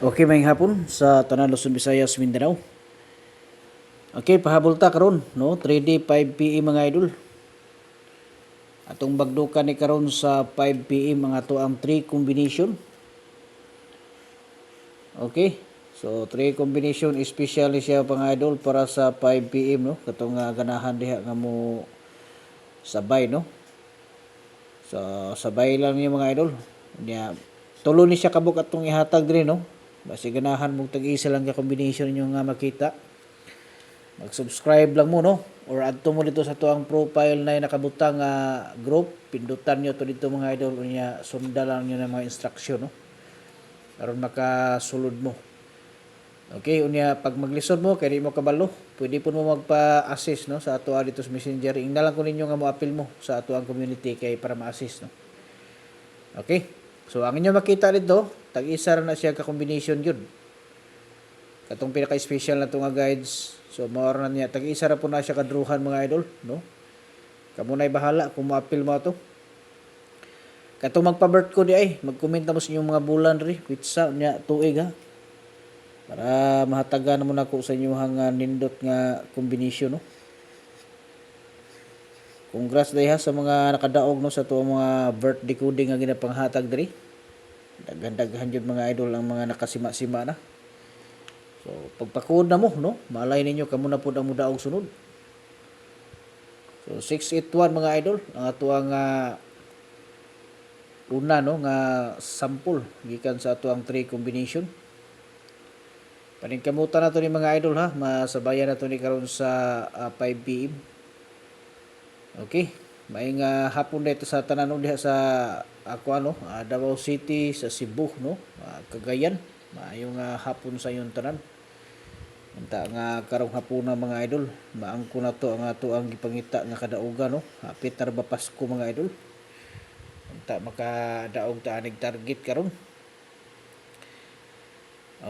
Okay, may hapon sa tanan Luzon, Visayas, Mindanao. Okay, pahabol ta karon, no? 3D 5 PM mga idol. Atong bagdukan ni karon sa 5 PM mga to ang 3 combination. Okay? So 3 combination especially siya mga idol para sa 5 PM, no? Katong ganahan diha nga mo sabay, no? So sabay lang niya mga idol. Nya tulo ni siya kabuk atong ihatag diri, no? Basi ganahan mo tag-isa lang ka combination ninyo nga makita. Mag-subscribe lang mo, no? Or adto mo dito sa tuang profile na nakabutang group. Pindutan nyo to dito mga idol. Unya, sunda lang nyo ng mga instruction, no? Karon makasulod mo. Okay, unya pag maglisod mo, kaya di mo kabalo, pwede po mo magpa-assist, no? Sa ato dito sa Messenger. Ingna lang ko ninyo nga mo appeal mo sa ato ang community kay para ma-assist, no? Okay? So, ang inyo makita dito, tag-isa na siya ka-combination yun. Katong pinaka-special na ito nga guides. So, maura na niya. Tag-isa na po na siya kadruhan mga idol. No? Kamu na'y bahala kung ma-appeal mo ito. Katong magpa-birth ko di ay. Mag-comment na mo sa inyong mga bulan rin. Pizza niya tuig ha. Para mahataga na mo na ko sa inyong nindot nga combination. No? Congrats day ha sa mga nakadaog no sa tuong mga birthday coding nga ginapanghatag diri. Daghan-daghan jud mga idol ang mga nakasima-sima na. So pagpakuod na mo no, malay ninyo kamo na pud ang mudaog sunod. So 681 mga idol ang atuang una no nga sample gikan sa atuang 3 combination. Paningkamutan na to ni mga idol ha, masabayan na to ni karon sa 5 PM. Okay, maayong hapon dito sa tanan diha sa ako Davao City, sa Cebu no, Cagayan. Maayong hapon sa inyong tanan. Unta nga karong hapon mga idol, maangko na to ang ato ang gipangita nga kadaugan no. Hapit na ba Pasko mga idol. Unta makadaog ta anig target karon.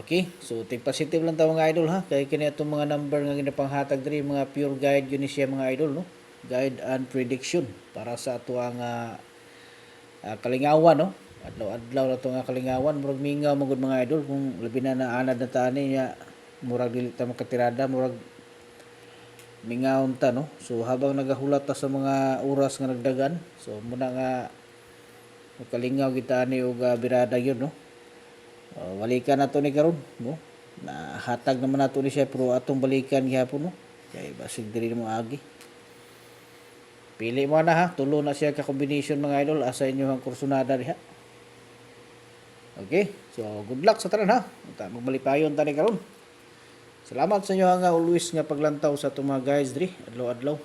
Okay, so think positive lang ta mga idol ha. Kay kini atong mga number nga ginapanghatag diri mga pure guide yun siya mga idol no. Guide and prediction para sa ato ang kalingawan no. Adlaw-adlaw na to nga kalingawan murag mingaw magud mga idol kung labi na naanad na tani nya murag dili ta makatirada murag mingaon ta no. So habang nagahulat ta sa mga oras nga nagdagan, so muna nga kalingaw kita ani og birada gyud no. Balikan na to ni karon no. Nahatag naman nato ni siya pero atong balikan gihapon no. Kay basig diri mo agi. Pili mo na ha, tulo na siya ka combination mga idol asa inyo ang kursunada diha. Okay, so good luck sa tanan ha. Magbalipayon tani karon. Salamat sa inyo nga always nga paglantaw sa itong mga guys diri adlaw-adlaw.